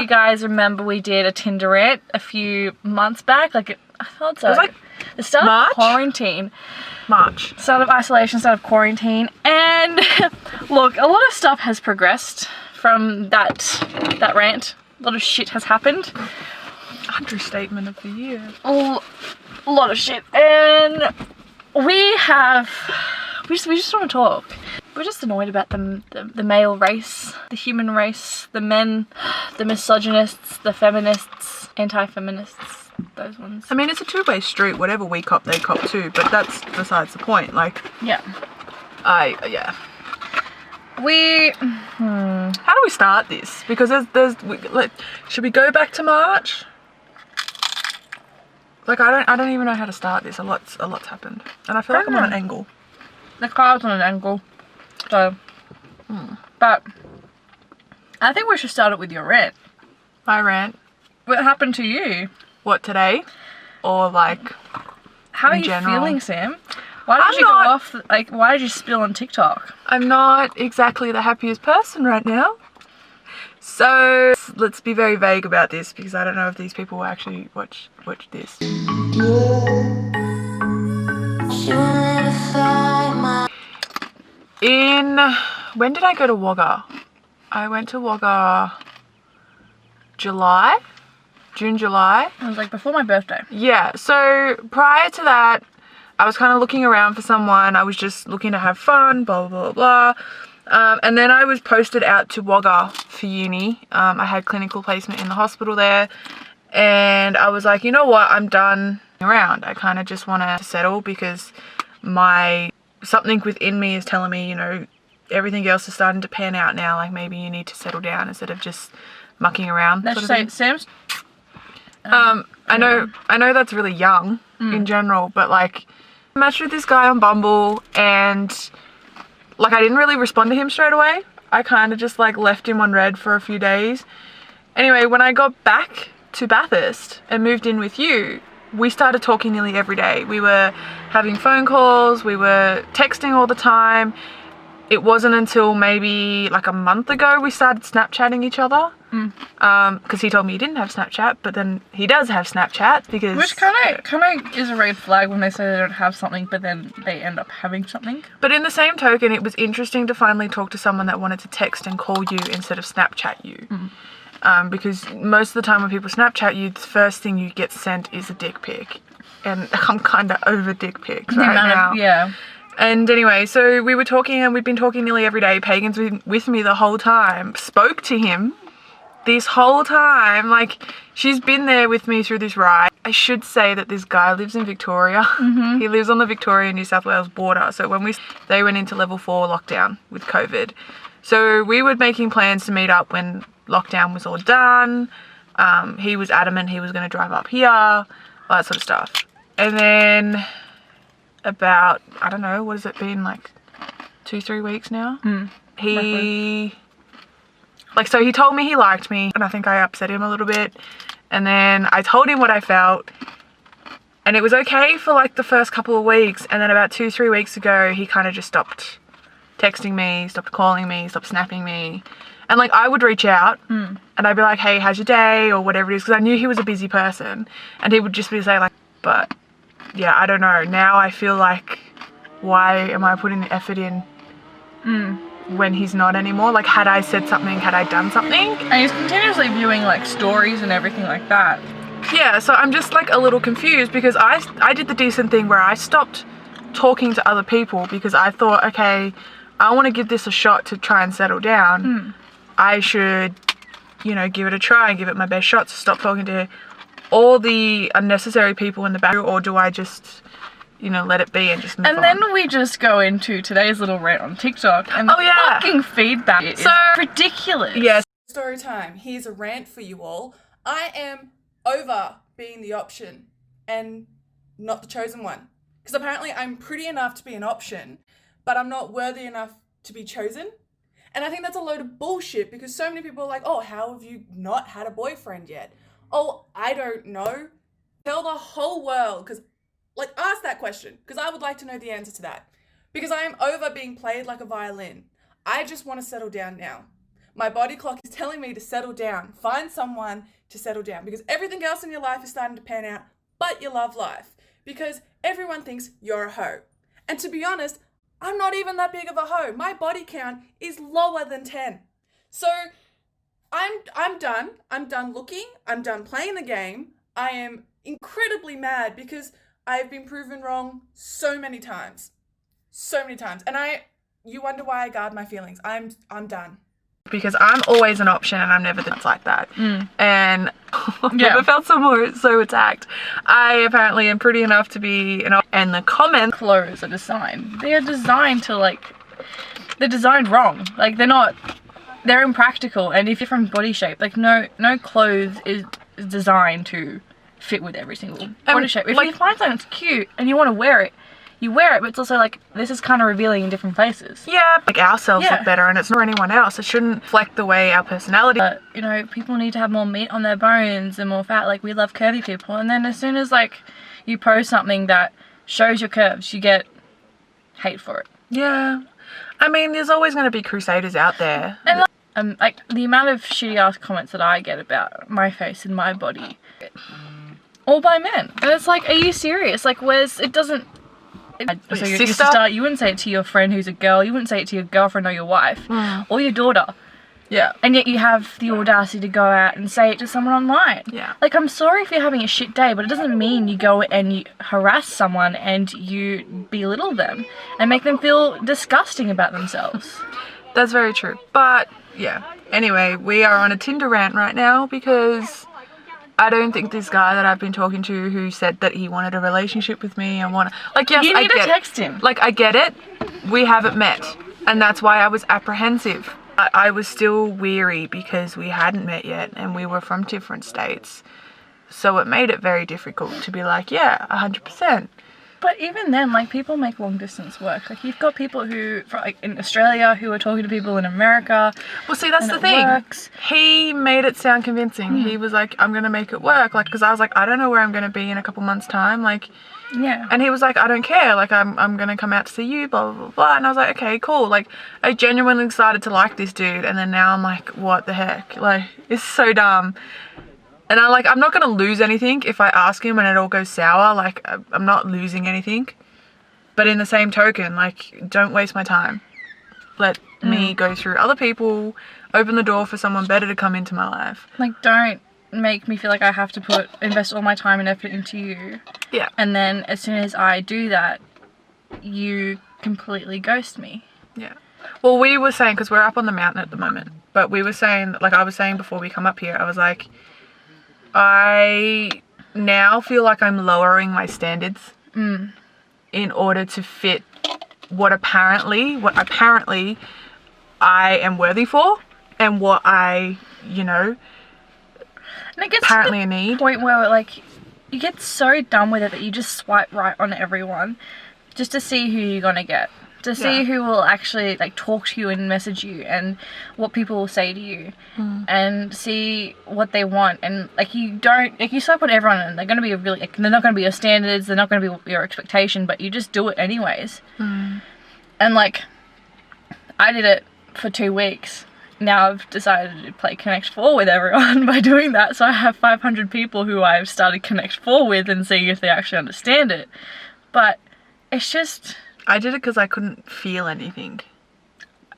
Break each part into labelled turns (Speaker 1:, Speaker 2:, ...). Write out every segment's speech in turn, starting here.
Speaker 1: you guys remember, we did a Tinder rant a few months back. Like, I thought so.
Speaker 2: It was like
Speaker 1: the start
Speaker 2: March?
Speaker 1: of quarantine.
Speaker 2: March.
Speaker 1: Start of isolation, start of quarantine. And look, a lot of stuff has progressed from that rant. A lot of shit has happened.
Speaker 2: Understatement of the year.
Speaker 1: A lot of shit. And we just want to talk. We're just annoyed about the male race, the human race, the men, the misogynists, the feminists, anti-feminists, those ones.
Speaker 2: I mean, it's a two-way street. Whatever we cop, they cop too. But that's besides the point. Like,
Speaker 1: yeah.
Speaker 2: Yeah.
Speaker 1: How
Speaker 2: do we start this? Because should we go back to March? Like, I don't even know how to start this. A lot's happened, and I feel like I'm on an angle.
Speaker 1: The car's on an angle, so. But I think we should start it with your rant.
Speaker 2: My rant.
Speaker 1: What happened to you?
Speaker 2: What, today? Or like,
Speaker 1: how are you feeling, Sam? Why did you go off? Like, why did you spill on TikTok?
Speaker 2: I'm not exactly the happiest person right now. So let's be very vague about this, because I don't know if these people will actually watch this. When did I go to Wagga? I went to Wagga June, July.
Speaker 1: It was like before my birthday.
Speaker 2: Yeah, so prior to that, I was kind of looking around for someone. I was just looking to have fun, blah, blah, blah, blah. And then I was posted out to Wagga for uni. I had clinical placement in the hospital there. And I was like, you know what? I'm done around. I kind of just want to settle, because something within me is telling me, you know, everything else is starting to pan out now. Like, maybe you need to settle down instead of just mucking around.
Speaker 1: Let's say Sam's.
Speaker 2: I know that's really young in general, but like, I matched with this guy on Bumble, and like, I didn't really respond to him straight away. I kind of just like left him on red for a few days. Anyway, when I got back to Bathurst and moved in with you, we started talking nearly every day. We were having phone calls, we were texting all the time. It wasn't until maybe like a month ago we started Snapchatting each other. Because he told me he didn't have Snapchat, but then he does have Snapchat, because...
Speaker 1: Which kind of is a red flag when they say they don't have something, but then they end up having something.
Speaker 2: But in the same token, it was interesting to finally talk to someone that wanted to text and call you instead of Snapchat you. Because most of the time when people Snapchat you, the first thing you get sent is a dick pic. And I'm kind of over dick pics right now.
Speaker 1: Yeah.
Speaker 2: And anyway, so we were talking, and we've been talking nearly every day. Pagan's been with me the whole time. Spoke to him this whole time. Like, she's been there with me through this ride. I should say that this guy lives in Victoria. He lives on the Victoria-New South Wales border. So when they went into level 4 lockdown with COVID. So we were making plans to meet up when lockdown was all done. He was adamant he was going to drive up here, all that sort of stuff. And then about, I don't know, what has it been, like 2-3 weeks now? So he told me he liked me, and I think I upset him a little bit. And then I told him what I felt, and it was okay for like the first couple of weeks. And then about 2-3 weeks ago, he kind of just stopped texting me, stopped calling me, stopped snapping me. And like, I would reach out and I'd be like, hey, how's your day, or whatever it is, because I knew he was a busy person. And he would just be saying like, but yeah, I don't know. Now I feel like, why am I putting the effort in when he's not anymore? Like, had I said something, had I done something?
Speaker 1: And he's continuously viewing like stories and everything like that.
Speaker 2: Yeah, so I'm just like a little confused, because I did the decent thing where I stopped talking to other people, because I thought, okay, I want to give this a shot to try and settle down. I should, you know, give it a try and give it my best shot to stop talking to all the unnecessary people in the back. Or do I just, you know, let it be and just move on?
Speaker 1: And then we just go into today's little rant on TikTok, and the fucking feedback is ridiculous.
Speaker 2: Yes.
Speaker 3: Story time. Here's a rant for you all. I am over being the option and not the chosen one. Because apparently I'm pretty enough to be an option, but I'm not worthy enough to be chosen. And I think that's a load of bullshit, because so many people are like, oh, how have you not had a boyfriend yet? Oh, I don't know. Tell the whole world, because, like, ask that question, because I would like to know the answer to that. Because I am over being played like a violin. I just want to settle down now. My body clock is telling me to settle down. Find someone to settle down, because everything else in your life is starting to pan out, but your love life, because everyone thinks you're a hoe. And to be honest, I'm not even that big of a hoe. My body count is lower than 10. So I'm done. I'm done looking. I'm done playing the game. I am incredibly mad because I've been proven wrong so many times. So many times. And you wonder why I guard my feelings. I'm done.
Speaker 2: Because I'm always an option and I'm never that's like that. And I've never felt so attacked. I apparently am pretty enough to be and the comments.
Speaker 1: Clothes are designed. They are designed to they're designed wrong. Like they're impractical. And if you're from body shape, like no clothes is designed to fit with every single body shape. If you find something that's cute and you want to wear it, you wear it, but it's also like, this is kind of revealing in different places.
Speaker 2: Yeah, like ourselves look better and it's not anyone else. It shouldn't reflect the way our personality.
Speaker 1: But, you know, people need to have more meat on their bones and more fat. Like, we love curvy people. And then as soon as, like, you post something that shows your curves, you get hate for it.
Speaker 2: Yeah. I mean, there's always going to be crusaders out there.
Speaker 1: And, like, the amount of shitty-ass comments that I get about my face and my body, all by men. And it's like, are you serious? Like, it doesn't... So your sister, you wouldn't say it to your friend who's a girl, you wouldn't say it to your girlfriend or your wife, or your daughter.
Speaker 2: Yeah.
Speaker 1: And yet you have the audacity to go out and say it to someone online.
Speaker 2: Yeah.
Speaker 1: Like, I'm sorry if you're having a shit day, but it doesn't mean you go and you harass someone and you belittle them and make them feel disgusting about themselves.
Speaker 2: That's very true. But, yeah. Anyway, we are on a Tinder rant right now because I don't think this guy that I've been talking to who said that he wanted a relationship with me and yes,
Speaker 1: you need to text him.
Speaker 2: Like, I get it. We haven't met. And that's why I was apprehensive. I was still weary because we hadn't met yet and we were from different states. So it made it very difficult to be like, yeah, 100%.
Speaker 1: But even then, like, people make long distance work. Like, you've got people who, like, in Australia who are talking to people in America.
Speaker 2: Well, see, that's the thing. Works. He made it sound convincing. He was like, I'm going to make it work. Like, because I was like, I don't know where I'm going to be in a couple months' time. Like,
Speaker 1: yeah.
Speaker 2: And he was like, I don't care. Like, I'm going to come out to see you, blah, blah, blah, blah. And I was like, okay, cool. Like, I genuinely started to like this dude. And then now I'm like, what the heck? Like, it's so dumb. And I'm not going to lose anything if I ask him and it all goes sour. Like, I'm not losing anything. But in the same token, like, don't waste my time. Let me go through other people, open the door for someone better to come into my life.
Speaker 1: Like, don't make me feel like I have to invest all my time and effort into you.
Speaker 2: Yeah.
Speaker 1: And then as soon as I do that, you completely ghost me.
Speaker 2: Yeah. Well, we were saying, because we're up on the mountain at the moment, but we were saying, like I was saying before we come up here, I was like, I now feel like I'm lowering my standards in order to fit what apparently I am worthy for and what I, you know,
Speaker 1: and it gets
Speaker 2: apparently
Speaker 1: to the
Speaker 2: need.
Speaker 1: Point where, like, you get so done with it that you just swipe right on everyone just to see who you're gonna get. To see who will actually, like, talk to you and message you and what people will say to you and see what they want. And, like, you swipe on everyone and they're going to be they're not going to be your standards, they're not going to be your expectation, but you just do it anyways. And, like, I did it for 2 weeks. Now I've decided to play Connect 4 with everyone by doing that. So I have 500 people who I've started Connect 4 with and seeing if they actually understand it. But it's just...
Speaker 2: I did it because I couldn't feel anything.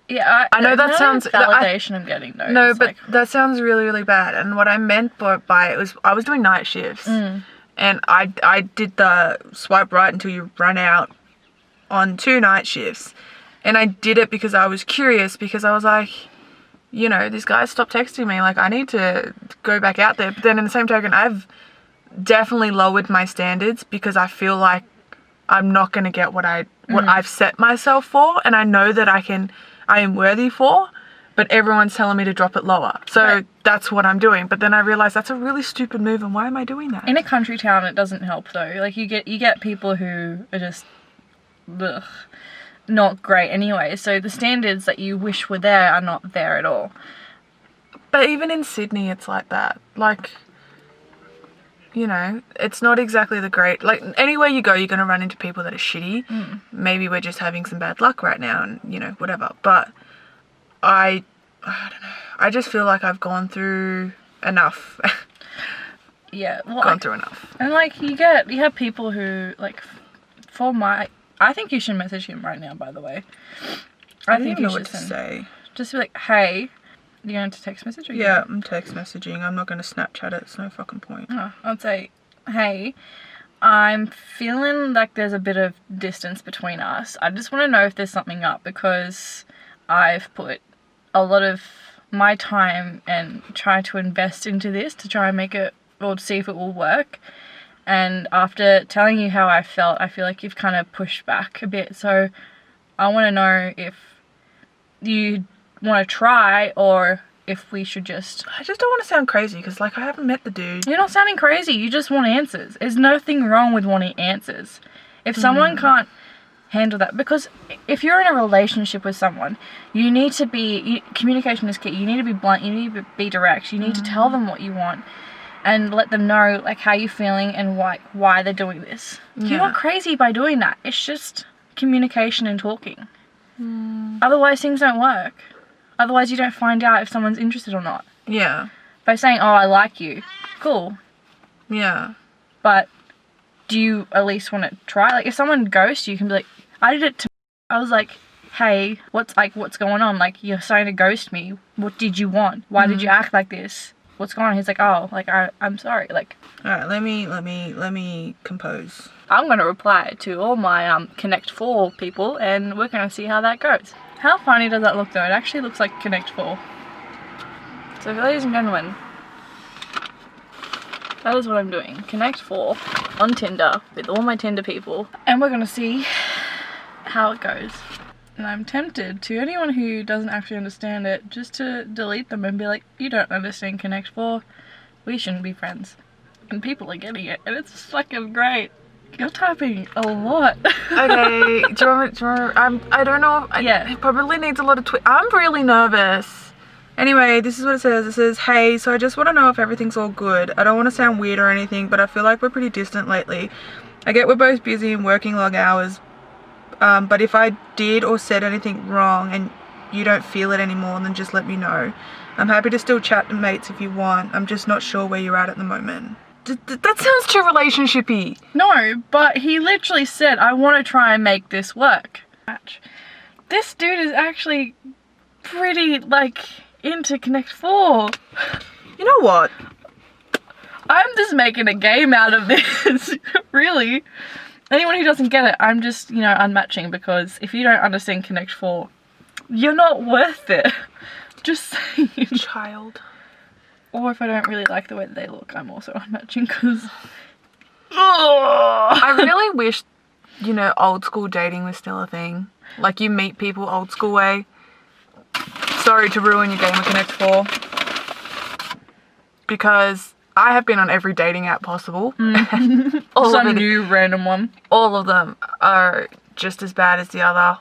Speaker 1: Yeah,
Speaker 2: I know that sounds...
Speaker 1: validation I'm getting, though.
Speaker 2: No, but that sounds really, really bad. And what I meant by it was I was doing night shifts. And I did the swipe right until you run out on 2 night shifts. And I did it because I was curious, because I was like, you know, this guy stopped texting me. Like, I need to go back out there. But then in the same token, I've definitely lowered my standards because I feel like I'm not going to get what I've set myself for, and I know that I am worthy for, but everyone's telling me to drop it lower. So that's what I'm doing. But then I realize that's a really stupid move, and why am I doing that?
Speaker 1: In a country town, it doesn't help though. Like, you get people who are just not great anyway. So the standards that you wish were there are not there at all.
Speaker 2: But even in Sydney, it's like that. Like, you know, it's not exactly the great... Like, anywhere you go, you're going to run into people that are shitty. Maybe we're just having some bad luck right now and, you know, whatever. But I don't know. I just feel like I've gone through enough.
Speaker 1: Yeah, well,
Speaker 2: Gone through enough.
Speaker 1: And like you have people who like I think you should message him right now, by the way.
Speaker 2: I think you know what to say.
Speaker 1: Just be like, hey, you're going to text message or
Speaker 2: Yeah, I'm text messaging. I'm not going to Snapchat it. It's no fucking point.
Speaker 1: Oh, I'd say, hey, I'm feeling like there's a bit of distance between us. I just want to know if there's something up, because I've put a lot of my time and tried to invest into this to try and make it, or see if it will work. And after telling you how I felt, I feel like you've kind of pushed back a bit. So I want to know if you want to try, or if we should just...
Speaker 2: I just don't want to sound crazy, because like I haven't met the dude.
Speaker 1: You're not sounding crazy, you just want answers. There's nothing wrong with wanting answers. If someone can't handle that, because if you're in a relationship with someone, you need to be... communication is key. You need to be blunt, you need to be direct, you need to tell them what you want and let them know like how you're feeling and why they're doing this.
Speaker 2: Yeah.
Speaker 1: You're not crazy by doing that. It's just communication and talking. Otherwise things don't work. Otherwise you don't find out if someone's interested or not.
Speaker 2: Yeah.
Speaker 1: By saying, oh, I like you, cool.
Speaker 2: Yeah.
Speaker 1: But do you at least want to try? Like if someone ghosts you, you can be like, I did it to... I was like, hey, what's going on? Like you're starting to ghost me. What did you want? Why did you act like this? What's going on? He's like, oh, like I'm sorry. Like,
Speaker 2: all right, let me compose.
Speaker 1: I'm gonna reply to all my Connect 4 people, and we're gonna see how that goes. How funny does that look though? It actually looks like Connect 4. So ladies and gentlemen, that is what I'm doing. Connect 4 on Tinder with all my Tinder people, and we're gonna see how it goes. And I'm tempted to anyone who doesn't actually understand it just to delete them and be like, you don't understand Connect 4, we shouldn't be friends. And people are getting it, and it's fucking great. You're typing a lot.
Speaker 2: Okay, do you want I don't know.
Speaker 1: Yeah.
Speaker 2: It probably needs a lot of I'm really nervous. Anyway, this is what it says. It says, hey, so I just want to know if everything's all good. I don't want to sound weird or anything, but I feel like we're pretty distant lately. I get we're both busy and working long hours, but if I did or said anything wrong and you don't feel it anymore, then just let me know. I'm happy to still chat to mates if you want. I'm just not sure where you're at the moment. That sounds too relationship-y.
Speaker 1: No, but he literally said, I want to try and make this work. This dude is actually pretty, like, into Connect 4.
Speaker 2: You know what?
Speaker 1: I'm just making a game out of this. Really. Anyone who doesn't get it, I'm just, you know, unmatching, because if you don't understand Connect 4, you're not worth it. Just saying.
Speaker 2: Child.
Speaker 1: Or if I don't really like the way that they look, I'm also unmatching, because...
Speaker 2: I really wish, you know, old school dating was still a thing. Like, you meet people old school way. Sorry to ruin your game of Connect 4. Because I have been on every dating app possible.
Speaker 1: Some new random one.
Speaker 2: All of them are just as bad as the other.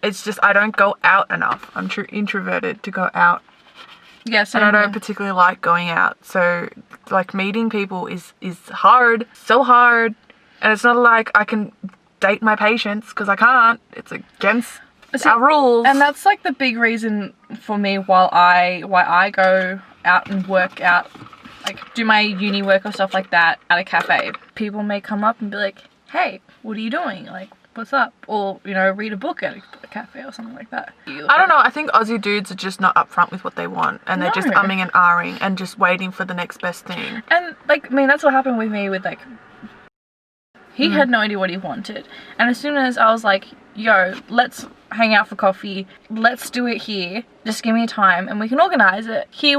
Speaker 2: It's just I don't go out enough. I'm too introverted to go out.
Speaker 1: Yes,
Speaker 2: and I don't particularly like going out. So, like, meeting people is hard. So hard. And it's not like I can date my patients, because I can't. It's against our rules.
Speaker 1: And that's, like, the big reason for me why I go out and work out, like, do my uni work or stuff like that at a cafe. People may come up and be like, hey, what are you doing? Like, what's up? Or, you know, read a book at a cafe or something like that.
Speaker 2: I don't know. I think Aussie dudes are just not upfront with what they want, and they're just umming and ahhing and just waiting for the next best thing.
Speaker 1: And, like, I mean, that's what happened with me with, like, he had no idea what he wanted. And as soon as I was like, yo, let's hang out for coffee, let's do it here, just give me time and we can organize it. He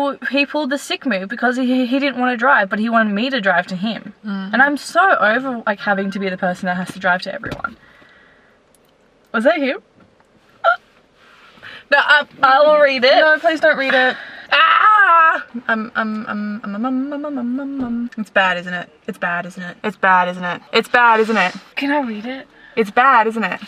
Speaker 1: pulled the sick move because he didn't want to drive, but he wanted me to drive to him. And I'm so over, like, having to be the person that has to drive to everyone. Was that him? No, I will read it.
Speaker 2: No, please don't read it. Ah! It's bad, isn't it? It's bad, isn't it? It's bad, isn't it? It's bad, isn't it?
Speaker 1: Can I read it?
Speaker 2: It's bad, isn't it?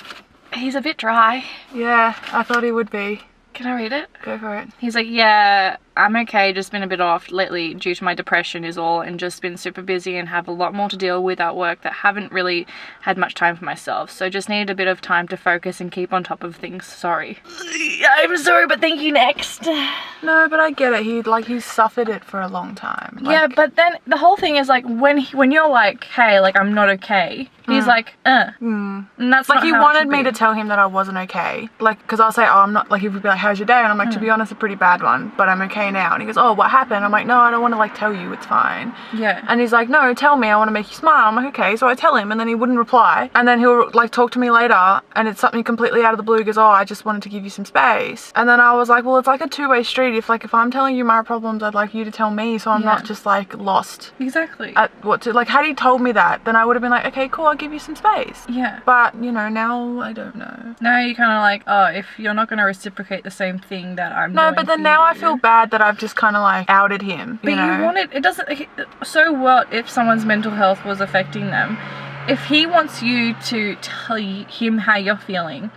Speaker 1: He's a bit dry.
Speaker 2: Yeah, I thought he would be.
Speaker 1: Can I read it?
Speaker 2: Go for it.
Speaker 1: He's like, yeah, I'm okay, just been a bit off lately due to my depression is all, and just been super busy and have a lot more to deal with at work that haven't really had much time for myself. So just needed a bit of time to focus and keep on top of things. Sorry. I'm sorry, but thank you next.
Speaker 2: No, but I get it. He's suffered it for a long time. Like,
Speaker 1: yeah, but then the whole thing is like when you're like, hey, like I'm not okay, he's like, and that's
Speaker 2: like
Speaker 1: not
Speaker 2: he
Speaker 1: how it
Speaker 2: wanted
Speaker 1: should
Speaker 2: me
Speaker 1: be.
Speaker 2: to tell him that I wasn't okay. Like, because I'll say, oh, I'm not, like, he would be like, how's your day? And I'm like, to be honest, a pretty bad one, but I'm okay now. And he goes, oh, what happened? I'm like, no, I don't want to like tell you, it's fine.
Speaker 1: Yeah.
Speaker 2: And he's like, no, tell me, I want to make you smile. I'm like, okay. So I tell him, and then he wouldn't reply. And then he'll like talk to me later, and it's something completely out of the blue. He goes, oh, I just wanted to give you some space. And then I was like, well, it's like a two-way street. If I'm telling you my problems, I'd like you to tell me, so I'm not just like lost
Speaker 1: Exactly.
Speaker 2: at what to, like, had he told me that, then I would have been like, okay, cool, I'll give you some space.
Speaker 1: Yeah.
Speaker 2: But, you know, now I don't know.
Speaker 1: Now you're kind of like, oh, if you're not going to reciprocate the same thing that I'm
Speaker 2: No,
Speaker 1: doing
Speaker 2: but then
Speaker 1: for
Speaker 2: now I
Speaker 1: you-
Speaker 2: feel bad that I've just kind of like outed him,
Speaker 1: But
Speaker 2: you know?
Speaker 1: you wanted, it doesn't, so what if someone's mental health was affecting them? If he wants you to tell him how you're feeling,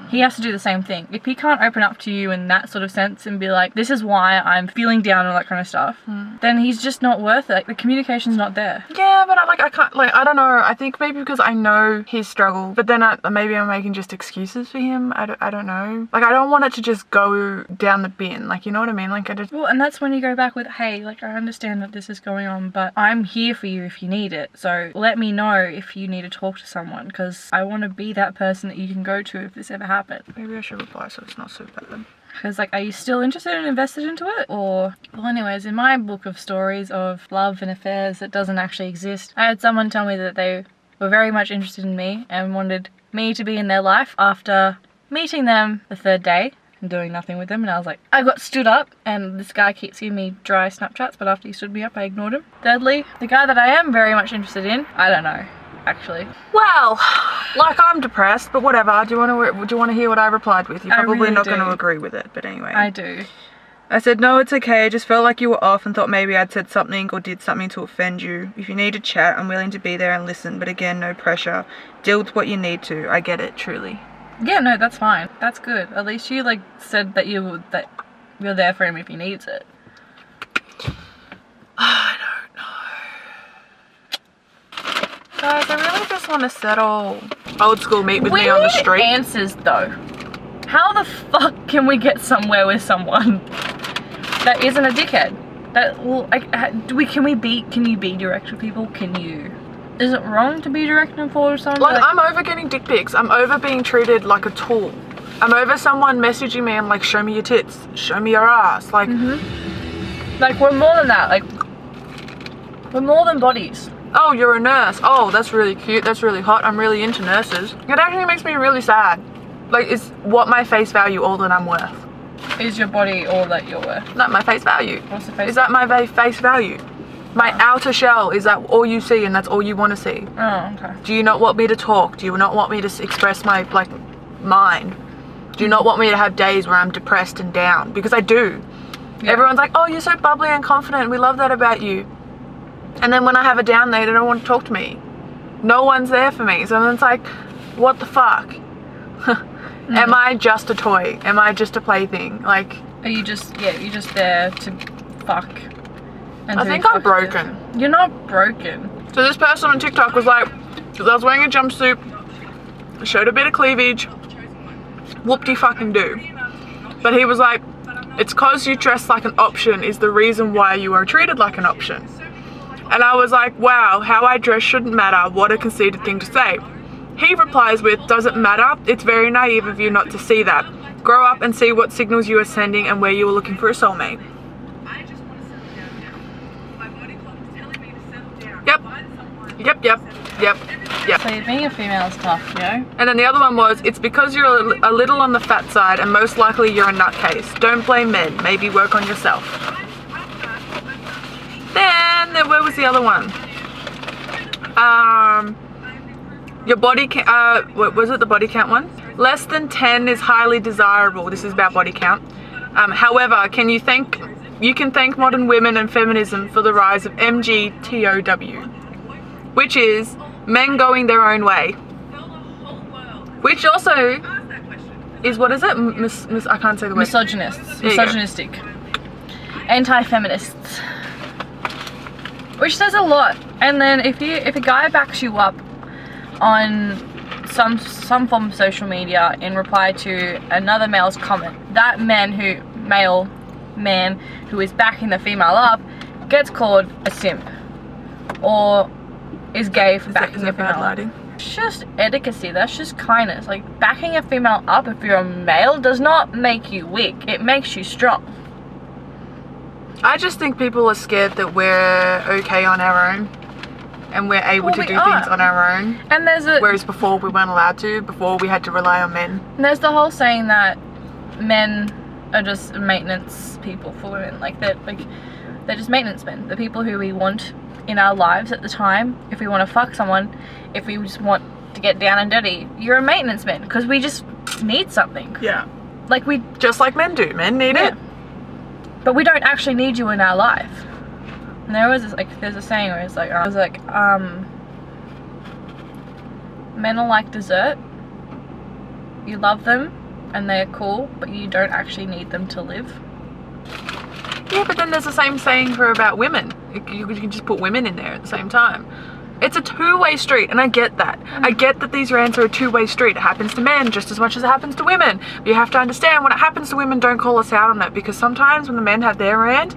Speaker 1: he has to do the same thing. If he can't open up to you in that sort of sense and be like, this is why I'm feeling down and all that kind of stuff, then he's just not worth it. Like, the communication's not there.
Speaker 2: Yeah, but I can't, like, I don't know. I think maybe because I know his struggle, but then maybe I'm making just excuses for him. I don't know. Like, I don't want it to just go down the bin. Like, you know what I mean? Like, I just...
Speaker 1: Well, and that's when you go back with, hey, like, I understand that this is going on, but I'm here for you if you need it. So let me know if you need to talk to someone, because I want to be that person that you can go to if this ever happens.
Speaker 2: Maybe I should reply so it's not so bad.
Speaker 1: Because, like, are you still interested and invested into it? Or, well, anyways, in my book of stories of love and affairs that doesn't actually exist, I had someone tell me that they were very much interested in me and wanted me to be in their life after meeting them the third day and doing nothing with them. And I was like, I got stood up, and this guy keeps giving me dry Snapchats, but after he stood me up, I ignored him. Thirdly, the guy that I am very much interested in, I don't know, actually.
Speaker 2: Well, like, I'm depressed, but whatever. Do you want to hear what I replied with? You're probably
Speaker 1: really
Speaker 2: not
Speaker 1: do.
Speaker 2: going to agree with it, but anyway.
Speaker 1: I do.
Speaker 2: I said, no, it's okay. I just felt like you were off and thought maybe I'd said something or did something to offend you. If you need to chat, I'm willing to be there and listen, but again, no pressure. Deal with what you need to. I get it, truly.
Speaker 1: Yeah, no, that's fine. That's good. At least you, like, said that you're there for him if he needs it.
Speaker 2: I don't know. Guys, I really just want to settle. Old school, meet with me on the street.
Speaker 1: Answers, though. How the fuck can we get somewhere with someone that isn't a dickhead? That, well, can you be direct with people? Is it wrong to be direct and forward with someone?
Speaker 2: Like, I'm over getting dick pics. I'm over being treated like a tool. I'm over someone messaging me and like, show me your tits, show me your ass. Like,
Speaker 1: like, we're more than that. Like, we're more than bodies.
Speaker 2: oh, you're a nurse. Oh, that's really cute. That's really hot. I'm really into nurses. It actually makes me really sad. Like, it's what my face value all that I'm worth.
Speaker 1: Is your body all that you're worth?
Speaker 2: Not my face value.
Speaker 1: What's the face?
Speaker 2: Is that my face value? My outer shell, is that all you see and that's all you want to see?
Speaker 1: Oh, okay.
Speaker 2: Do you not want me to talk? Do you not want me to express my, like, mind? Do you not want me to have days where I'm depressed and down? Because I do.
Speaker 1: Yeah.
Speaker 2: Everyone's like, oh, you're so bubbly and confident. We love that about you. And then when I have a down day, they don't want to talk to me. No one's there for me. So then it's like, what the fuck? Am I just a toy? Am I just a plaything? Like,
Speaker 1: Are you just, you're just there to fuck? And
Speaker 2: I
Speaker 1: to
Speaker 2: think
Speaker 1: be
Speaker 2: I'm
Speaker 1: fucked with?
Speaker 2: broken.
Speaker 1: You're not broken.
Speaker 2: So this person on TikTok was like, because I was wearing a jumpsuit, showed a bit of cleavage, whoop-de-fucking-do. But he was like, it's cause you dress like an option is the reason why you are treated like an option. And I was like, wow, how I dress shouldn't matter. What a conceited thing to say. He replies with, does it matter? It's very naive of you not to see that. Grow up and see what signals you are sending and where you are looking for a soulmate. Yep.
Speaker 1: So being a female is tough, you know?
Speaker 2: And then the other one was, it's because you're a little on the fat side and most likely you're a nutcase. Don't blame men. Maybe work on yourself. Then, where was the other one? Your body count, was it the body count one? Less than 10 is highly desirable. This is about body count. However, you can thank modern women and feminism for the rise of MGTOW, which is men going their own way. Which also is, what is it? I can't say the word.
Speaker 1: Misogynists.
Speaker 2: There you go.
Speaker 1: Misogynistic. anti-feminists, which says a lot. And then if a guy backs you up on some form of social media in reply to another male's comment, that male man who is backing the female up gets called a simp or is gay for backing a female up. It's just etiquette. That's just kindness. Like, backing a female up if you're a male does not make you weak. It makes you strong.
Speaker 2: I just think people are scared that we're okay on our own and we're able to do things on our own.
Speaker 1: And
Speaker 2: whereas before we weren't allowed to. Before we had to rely on men.
Speaker 1: And there's the whole saying that men are just maintenance people for women. Like, they're just maintenance men. The people who we want in our lives at the time. If we want to fuck someone, if we just want to get down and dirty, you're a maintenance man because we just need something.
Speaker 2: Yeah.
Speaker 1: Like, we
Speaker 2: just like men do. Men need it.
Speaker 1: But we don't actually need you in our life. And there's a saying where it's like, men are like dessert. You love them and they're cool, but you don't actually need them to live.
Speaker 2: Yeah, but then there's the same saying about women. You can just put women in there at the same time. It's a two-way street, and I get that. I get that these rants are a two-way street. It happens to men just as much as it happens to women. But you have to understand, when it happens to women, don't call us out on it, because sometimes when the men have their rant,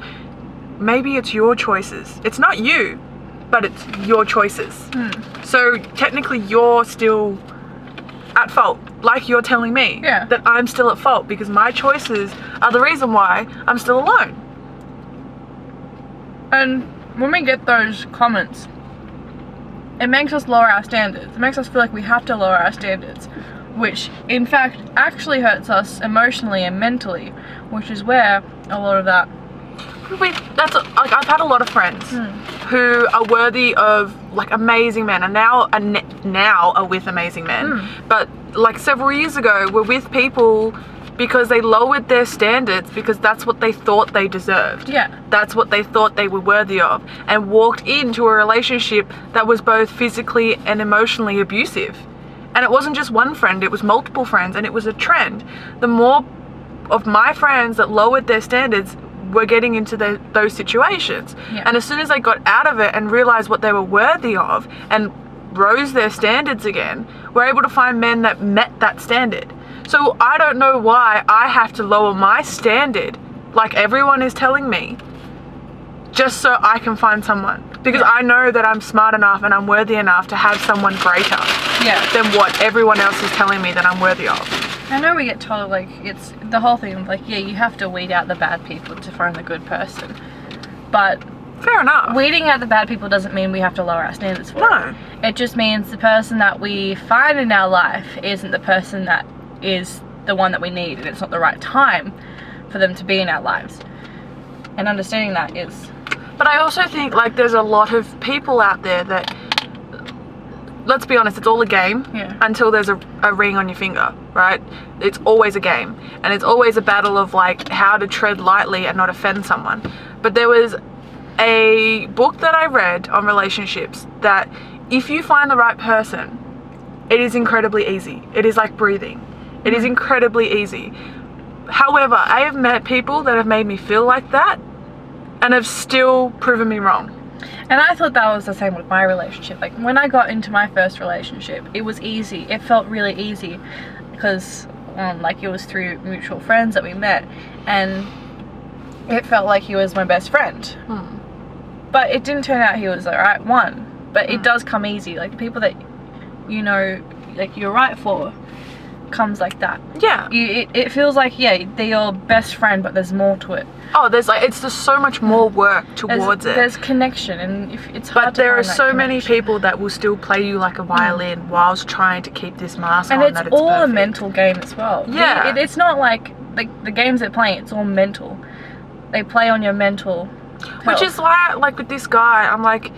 Speaker 2: maybe it's your choices. It's not you, but it's your choices. So technically you're still at fault, like you're telling me that I'm still at fault because my choices are the reason why I'm still alone.
Speaker 1: And when we get those comments, it makes us lower our standards. It makes us feel like we have to lower our standards, which in fact actually hurts us emotionally and mentally, which is where a lot of that.
Speaker 2: I've had a lot of friends who are worthy of like amazing men, and now are with amazing men. But like several years ago, were with people because they lowered their standards because that's what they thought they deserved.
Speaker 1: Yeah.
Speaker 2: That's what they thought they were worthy of, and walked into a relationship that was both physically and emotionally abusive. And it wasn't just one friend, it was multiple friends, and it was a trend. The more of my friends that lowered their standards were getting into those situations. And as soon as they got out of it and realized what they were worthy of and rose their standards again, were able to find men that met that standard. So I don't know why I have to lower my standard like everyone is telling me just so I can find someone, because I know that I'm smart enough and I'm worthy enough to have someone greater than what everyone else is telling me that I'm worthy of.
Speaker 1: I know we get told, like, it's the whole thing of, like, yeah, you have to weed out the bad people to find the good person. But
Speaker 2: fair enough.
Speaker 1: Weeding out the bad people doesn't mean we have to lower our standards for it. It just means the person that we find in our life isn't the person that is the one that we need, and it's not the right time for them to be in our lives. And understanding that is...
Speaker 2: But I also think, like, there's a lot of people out there that, let's be honest, it's all a game until there's a ring on your finger, right? It's always a game, and it's always a battle of like how to tread lightly and not offend someone. But there was a book that I read on relationships that if you find the right person, it is incredibly easy. It is like breathing. It is incredibly easy. However, I have met people that have made me feel like that and have still proven me wrong.
Speaker 1: And I thought that was the same with my relationship. Like, when I got into my first relationship, it was easy. It felt really easy because, like, it was through mutual friends that we met, and it felt like he was my best friend. But it didn't turn out he was the right one. But it does come easy. Like, the people that, you know, like, you're right for comes like that. Yeah. It feels like, yeah, they're your best friend, but there's more to it.
Speaker 2: Oh, there's like, it's just so much more work towards it.
Speaker 1: There's connection, and if it's hard
Speaker 2: but there are so many people that will still play you like a violin whilst trying to keep this mask
Speaker 1: on.
Speaker 2: And
Speaker 1: it's all perfect. A mental game as well.
Speaker 2: Yeah.
Speaker 1: It's not like the games they're playing, it's all mental. They play on your mental health.
Speaker 2: Which is why, like, with this guy, I'm like,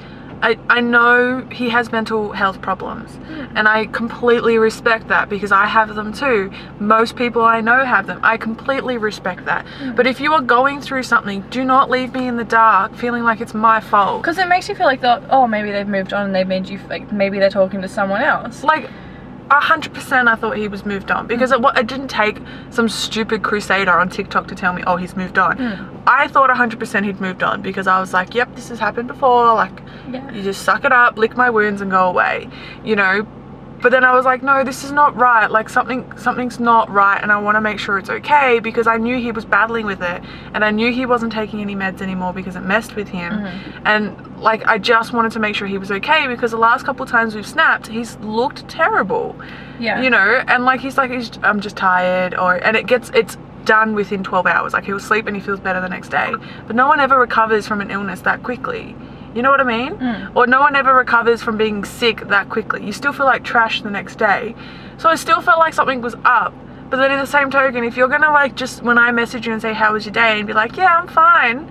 Speaker 2: I know he has mental health problems, and I completely respect that because I have them too. Most people I know have them. I completely respect that. But if you are going through something, do not leave me in the dark feeling like it's my fault.
Speaker 1: Because it makes you feel like, oh, maybe they've moved on and they've made you, like, maybe they're talking to someone else.
Speaker 2: Like, 100% I thought he was moved on, because it didn't take some stupid crusader on TikTok to tell me, oh, he's moved on. I thought 100% he'd moved on, because I was like, yep, this has happened before, like, you just suck it up, lick my wounds and go away, you know. But then I was like, no, this is not right, like something's not right, and I want to make sure it's okay, because I knew he was battling with it, and I knew he wasn't taking any meds anymore because it messed with him. And like, I just wanted to make sure he was okay, because the last couple of times we've snapped, he's looked terrible, you know. And like, he's like, I'm just tired, and it's done within 12 hours. Like, he'll sleep and he feels better the next day. But no one ever recovers from an illness that quickly. You know what I mean? Or no one ever recovers from being sick that quickly. You still feel like trash the next day. So I still felt like something was up. But then in the same token, if you're gonna like, just when I message you and say, how was your day? And be like, yeah, I'm fine,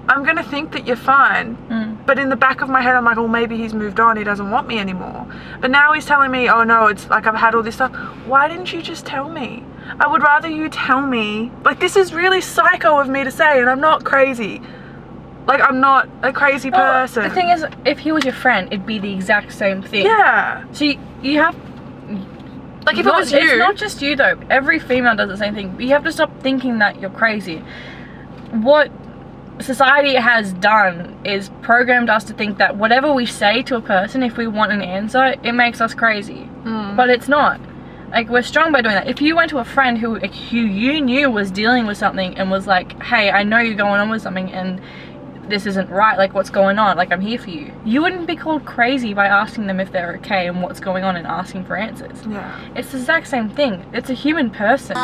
Speaker 2: I'm gonna think that you're fine. But in the back of my head, I'm like, oh, maybe he's moved on, he doesn't want me anymore. But now he's telling me, oh no, it's like, I've had all this stuff. Why didn't you just tell me? I would rather you tell me. Like, this is really psycho of me to say, and I'm not crazy. Like, I'm not a crazy person.
Speaker 1: The thing is, if he was your friend, it'd be the exact same thing.
Speaker 2: Yeah.
Speaker 1: So you have...
Speaker 2: Like, if it was you...
Speaker 1: It's not just you, though. Every female does the same thing. You have to stop thinking that you're crazy. What society has done is programmed us to think that whatever we say to a person, if we want an answer, it makes us crazy. But it's not. Like, we're strong by doing that. If you went to a friend who you knew was dealing with something and was like, hey, I know you're going on with something and this isn't right, like, what's going on, like, I'm here for you, you wouldn't be called crazy by asking them if they're okay and what's going on and asking for answers. It's the exact same thing. It's a human person.